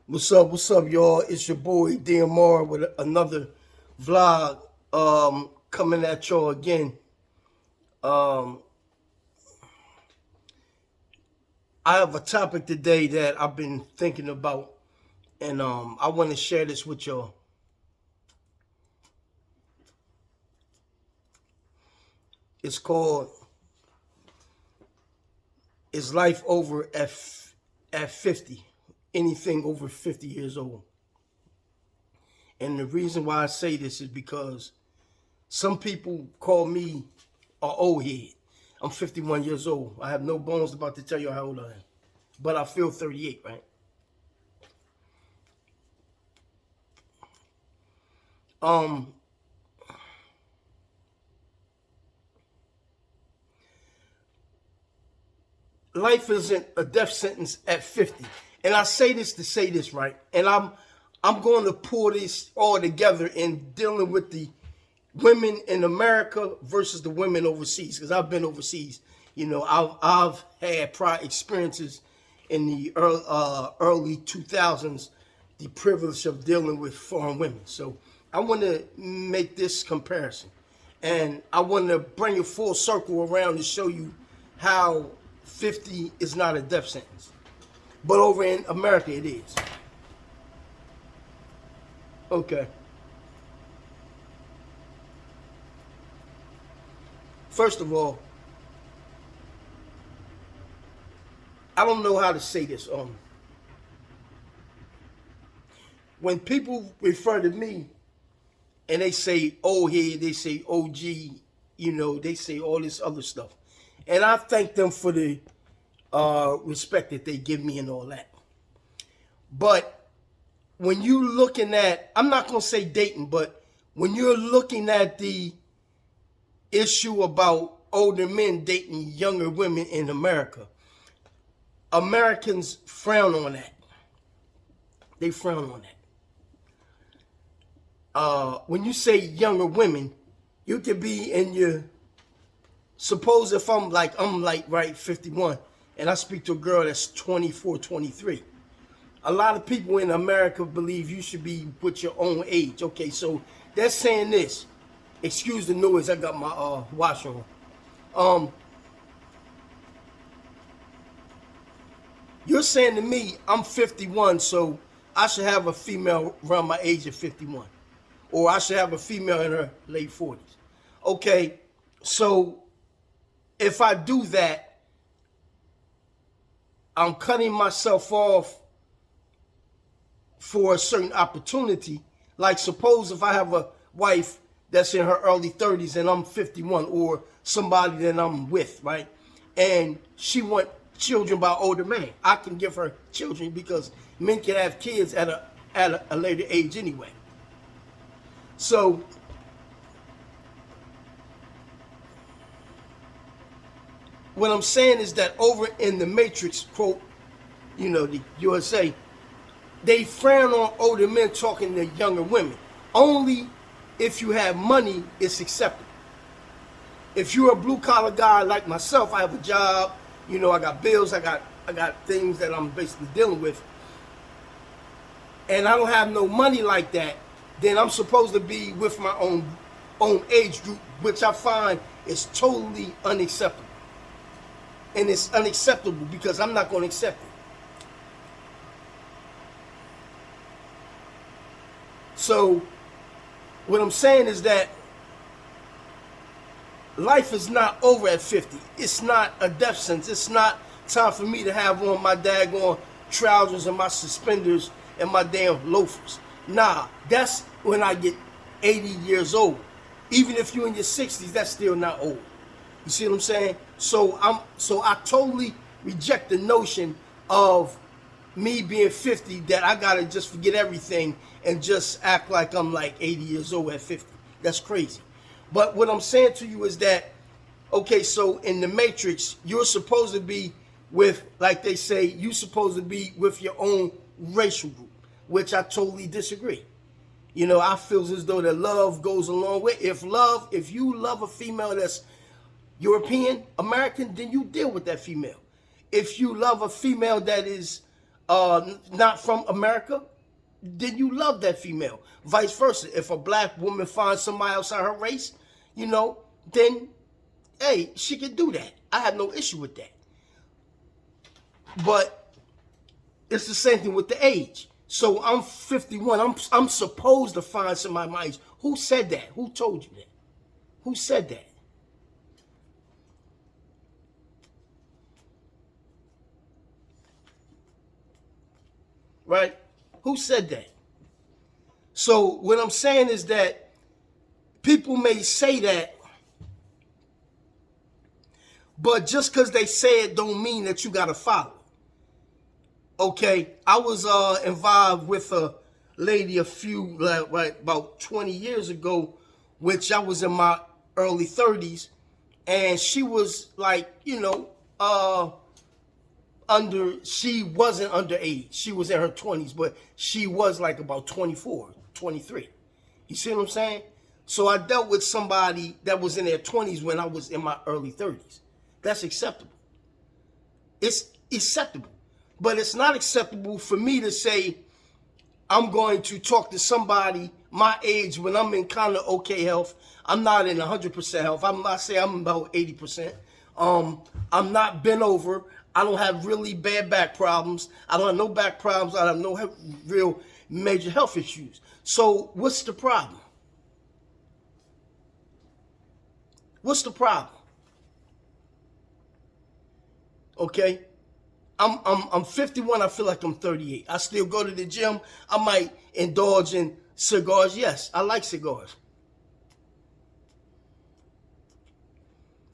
What's up, y'all? It's your boy DMR with another vlog coming at y'all again. Um, I have a topic today that I've been thinking about, and I want to share this with y'all. It's called "Is Life Over at 50?" Anything over 50 years old. And the reason why I say this is because some people call me an old head. I'm 51 years old. I have no bones about to tell you how old I am. But I feel 38, right? Um, Life isn't a death sentence at 50. And I say this to say this, right? And I'm going to pull this all together in dealing with the women in America versus the women overseas, because I've been overseas. You know, I've had prior experiences in the early 2000s, the privilege of dealing with foreign women. So I want to make this comparison, and I want to bring it full circle around to show you how 50 is not a death sentence, but over in America it is. Okay. First of all, I don't know how to say this. When people refer to me and they say old head, they say OG, they say all this other stuff, and I thank them for the respect that they give me and all that. But when you looking at, I'm not gonna say dating, but when you're looking at the issue about older men dating younger women in America, Americans frown on that. They frown on that. When you say younger women, you could be in your, suppose if I'm like right 51 and I speak to a girl that's 24, 23. A lot of people in America believe you should be with your own age. Okay, so they're saying this. Excuse the noise, I got my watch on. You're saying to me, I'm 51, so I should have a female around my age of 51. Or I should have a female in her late 40s. Okay, so if I do that, I'm cutting myself off for a certain opportunity. Like suppose if I have a wife that's in her early 30s and I'm 51, or somebody that I'm with, right? And she want children by older men. I can give her children because men can have kids at a later age anyway. So what I'm saying is that over in the Matrix, quote, the USA, they frown on older men talking to younger women. Only if you have money, it's acceptable. If you're a blue collar guy like myself, I have a job, I got bills, I got things that I'm basically dealing with, and I don't have no money like that, then I'm supposed to be with my own age group, which I find is totally unacceptable. And it's unacceptable because I'm not going to accept it. So what I'm saying is that life is not over at 50. It's not a death sentence. It's not time for me to have on my daggone trousers and my suspenders and my damn loafers. Nah, that's when I get 80 years old. Even if you're in your 60s, that's still not old. You see what I'm saying? So I totally reject the notion of me being 50 that I gotta just forget everything and just act like I'm like 80 years old at 50. That's crazy. But what I'm saying to you is that, okay, so in the Matrix, you're supposed to be with, like they say, you're supposed to be with your own racial group, which I totally disagree. I feel as though that love goes a long way. If you love a female that's European, American, then you deal with that female. If you love a female that is not from America, then you love that female. Vice versa. If a black woman finds somebody outside her race, then hey, she can do that. I have no issue with that. But it's the same thing with the age. So I'm 51. I'm supposed to find somebody my age. Who said that? Who told you that? Who said that? Right? Who said that? So what I'm saying is that people may say that, but just because they say it don't mean that you got to follow. Okay, I was involved with a lady about 20 years ago, which I was in my early 30s, and she was like, she wasn't underage. She was in her 20s, but she was like about 24, 23. You see what I'm saying? So I dealt with somebody that was in their 20s when I was in my early 30s. That's acceptable. It's acceptable. But it's not acceptable for me to say I'm going to talk to somebody my age when I'm in kind of okay health. I'm not in 100% health. I'm about 80%. I'm not bent over. I don't have really bad back problems. I don't have no back problems. I have no real major health issues. So what's the problem? What's the problem? Okay? I'm 51. I feel like I'm 38. I still go to the gym. I might indulge in cigars. Yes, I like cigars.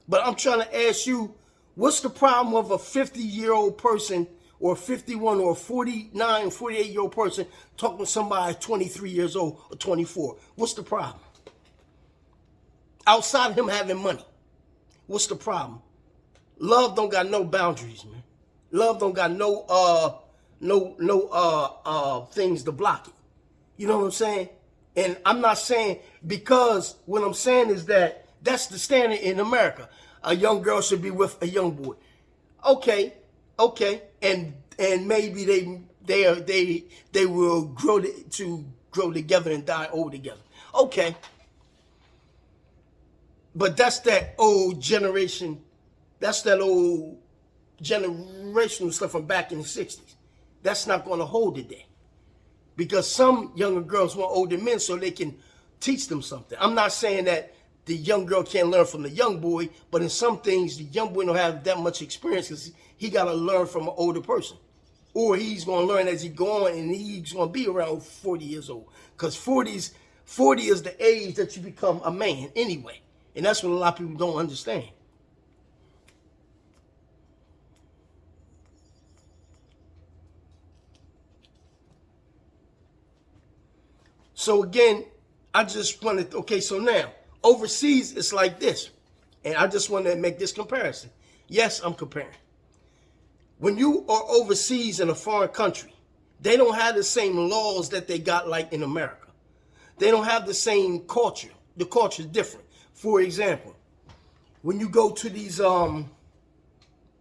But I'm trying to ask you, what's the problem of a 50-year-old person or a 51 or a 49, 48-year-old person talking to somebody 23 years old or 24? What's the problem? Outside of him having money, what's the problem? Love don't got no boundaries, man. Love don't got no things to block it. You know what I'm saying? And I'm not saying, because what I'm saying is that that's the standard in America. A young girl should be with a young boy. Okay, and maybe they will grow together and die old together. Okay, but that's that old generation. That's that old generational stuff from back in the 60s. That's not going to hold today. Because some younger girls want older men so they can teach them something. I'm not saying that the young girl can't learn from the young boy, but in some things, the young boy don't have that much experience because he got to learn from an older person. Or he's going to learn as he go on, and he's going to be around 40 years old. Because 40 is the age that you become a man anyway. And that's what a lot of people don't understand. So again, I just wanted, okay, so now, overseas, it's like this. And I just want to make this comparison. Yes, I'm comparing. When you are overseas in a foreign country, they don't have the same laws that they got like in America. They don't have the same culture. The culture is different. For example, when you go to these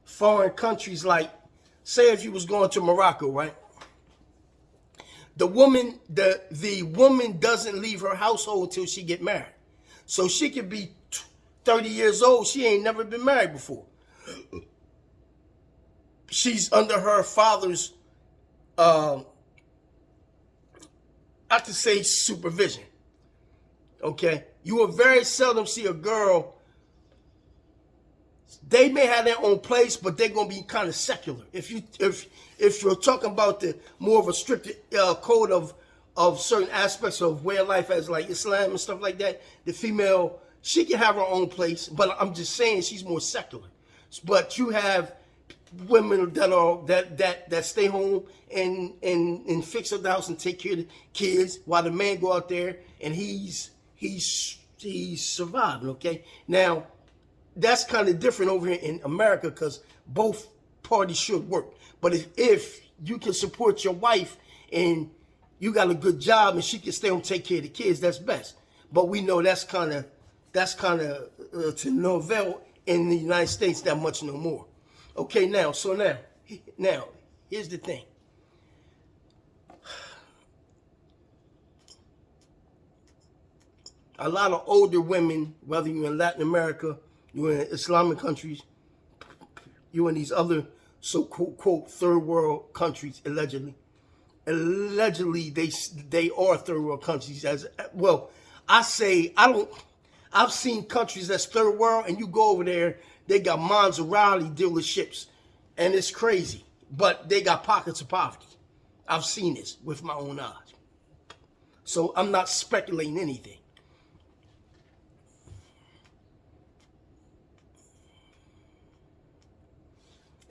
foreign countries, like, say if you was going to Morocco, right? The woman doesn't leave her household until she get married. So she could be 30 years old. She ain't never been married before. She's under her father's, I could say, supervision. Okay? You will very seldom see a girl. They may have their own place, but they're gonna be kind of secular. If you're talking about the more of a strict code of certain aspects of way of life, as like Islam and stuff like that, the female, she can have her own place. But I'm just saying she's more secular. But you have women that stay home and fix up the house and take care of the kids while the man go out there and he's surviving. Okay, now. That's kind of different over here in America because both parties should work. But if you can support your wife and you got a good job and she can stay home and take care of the kids, that's best. But we know that's kind of to no avail in the United States that much no more. Okay, now here's the thing. A lot of older women, whether you're in Latin America, you're in Islamic countries, you're in these other so-called third world countries, allegedly. Allegedly, they are third world countries. As well, I say I don't. I've seen countries that's third world, and you go over there, they got Maserati dealerships, and it's crazy. But they got pockets of poverty. I've seen this with my own eyes. So I'm not speculating anything.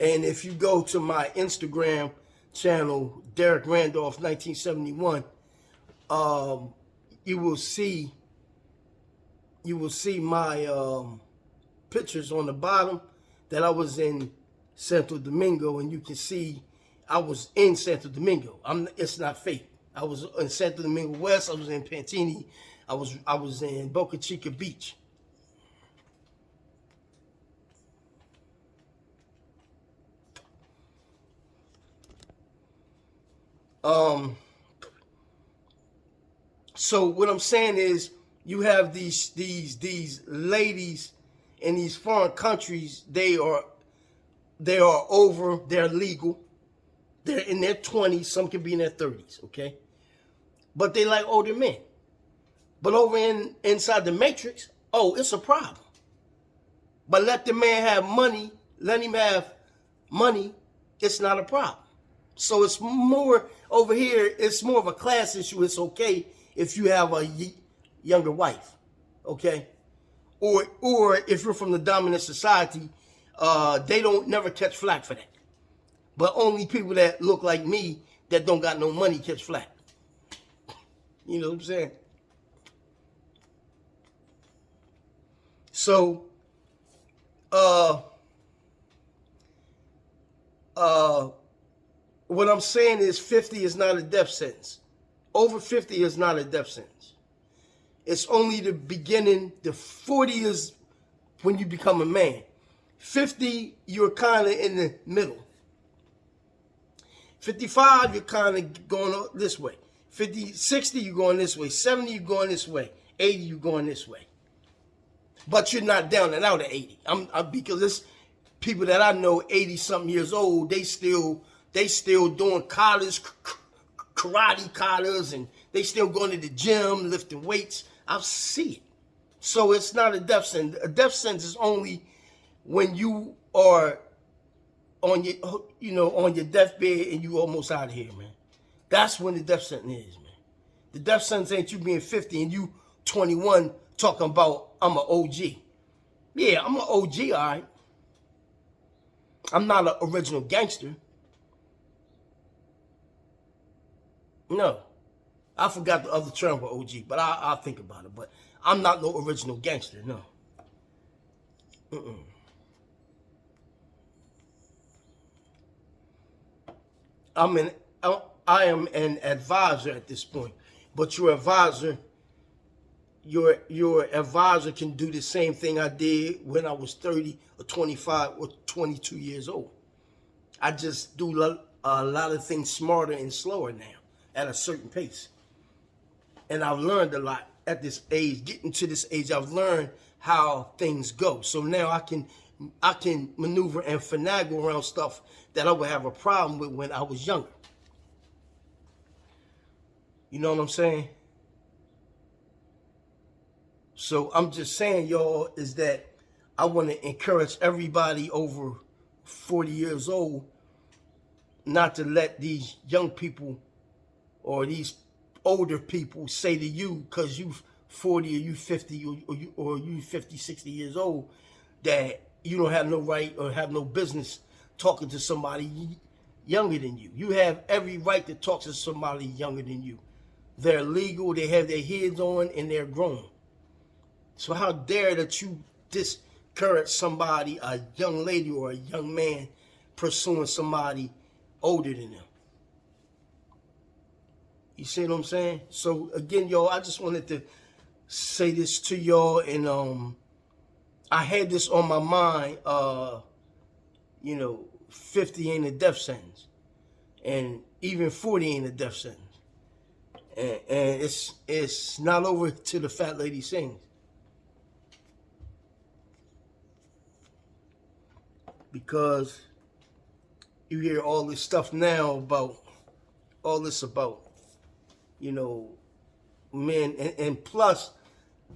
And if you go to my Instagram channel, Derek Randolph 1971, you will see my pictures on the bottom that I was in Santo Domingo, and you can see I was in Santo Domingo. It's not fake. I was in Santo Domingo West. I was in Pantini. I was in Boca Chica Beach. So what I'm saying is, you have these ladies in these foreign countries. They are over. They're legal. They're in their 20s. Some can be in their 30s. Okay, but they like older men. But over inside the matrix, oh, it's a problem. But let the man have money. Let him have money. It's not a problem. So it's more over here. It's more of a class issue. It's okay if you have a younger wife, okay, or if you're from the dominant society, they don't never catch flack for that. But only people that look like me that don't got no money catch flack. You know what I'm saying? So, what I'm saying is 50 is not a death sentence. Over 50 is not a death sentence. It's only the beginning. The 40 is when you become a man. 50, you're kind of in the middle. 55, you're kind of going this way. 50, 60, you're going this way. 70, you're going this way. 80, you're going this way. But you're not down and out at 80. Because it's people that I know, 80-something years old, they still doing collars, karate collars, and they still going to the gym, lifting weights. I see it. So it's not a death sentence. A death sentence is only when you are on your deathbed and you almost out of here, man. That's when the death sentence is, man. The death sentence ain't you being 50 and you 21 talking about I'm an OG. Yeah, I'm an OG, all right. I'm not an original gangster. No. I forgot the other term for OG, but I'll think about it. But I'm not no original gangster, no. I am an advisor at this point. But your advisor can do the same thing I did when I was 30 or 25 or 22 years old. I just do a lot of things smarter and slower now at a certain pace. And I've learned a lot at this age. Getting to this age, I've learned how things go. So now I can maneuver and finagle around stuff that I would have a problem with when I was younger. You know what I'm saying? So I'm just saying, y'all, is that I want to encourage everybody over 40 years old not to let these young people or these older people say to you, because you 40 or you 50 or you 50, 60 years old, that you don't have no right or have no business talking to somebody younger than you. You have every right to talk to somebody younger than you. They're legal, they have their heads on, and they're grown. So how dare that you discourage somebody, a young lady or a young man, pursuing somebody older than them? You see what I'm saying? So again, y'all, I just wanted to say this to y'all, and I had this on my mind. 50 ain't a death sentence, and even 40 ain't a death sentence. And it's not over till the fat lady sings. Because you hear all this stuff now about you know, men, and plus,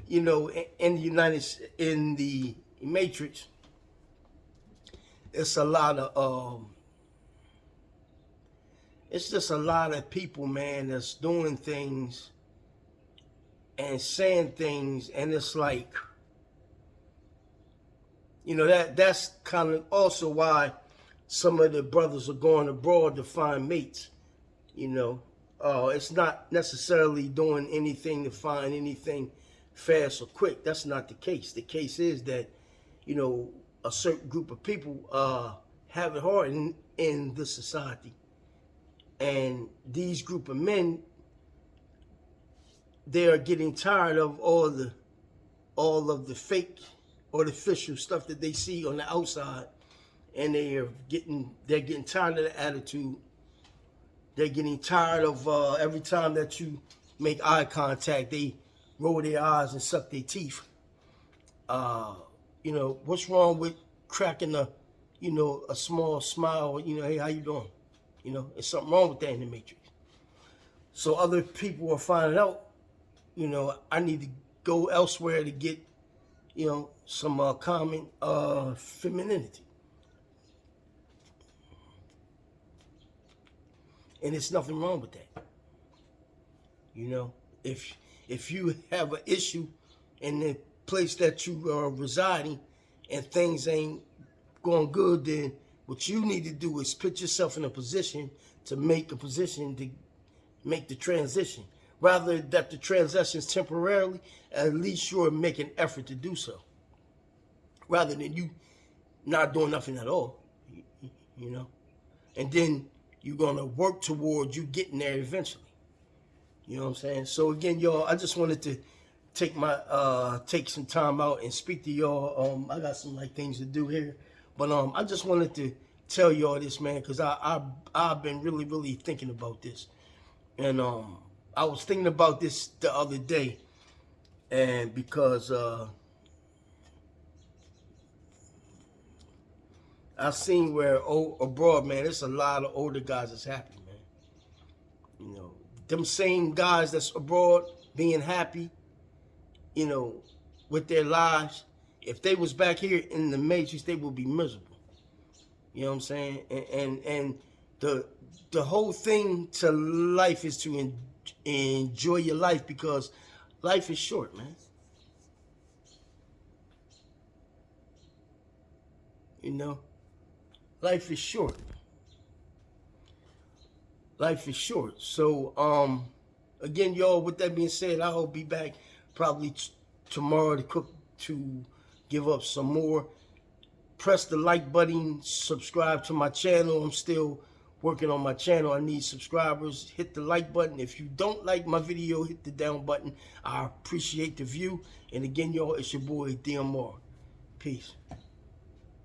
you know, in the Matrix, it's a lot of it's just a lot of people, man, that's doing things and saying things, and it's like, you know, that's kind of also why some of the brothers are going abroad to find mates. You know, it's not necessarily doing anything to find anything fast or quick. That's not the case. The case is that, you know, a certain group of people have it hard in the society. And these group of men, they are getting tired of all of the fake, artificial stuff that they see on the outside, and they're getting tired of the attitude. They're getting tired of every time that you make eye contact, they roll their eyes and suck their teeth. You know, what's wrong with cracking a small smile? You know, hey, how you doing? You know, there's something wrong with that in the Matrix. So other people are finding out, you know, I need to go elsewhere to get, you know, some common femininity. And there's nothing wrong with that. You know, if you have an issue in the place that you are residing and things ain't going good, then what you need to do is put yourself in a position to make the transition. Rather that the transition is temporarily, at least you're making an effort to do so. Rather than you not doing nothing at all, you know. And then you're going to work towards you getting there eventually. You know what I'm saying? So again, y'all, I just wanted to take some time out and speak to y'all. I got some things to do here. But I just wanted to tell y'all this, man, because I've been really thinking about this. And I was thinking about this the other day, and because I seen where abroad, man, there's a lot of older guys that's happy, man. You know, them same guys that's abroad being happy, you know, with their lives, if they was back here in the Matrix, they would be miserable. You know what I'm saying? And the whole thing to life is to enjoy your life, because life is short, man. You know, life is short. Life is short. So, again, y'all, with that being said, I'll be back probably tomorrow to give up some more. Press the like button, subscribe to my channel. I'm still working on my channel. I need subscribers. Hit the like button. If you don't like my video, hit the down button. I appreciate the view. And again, y'all, it's your boy DMR. Peace.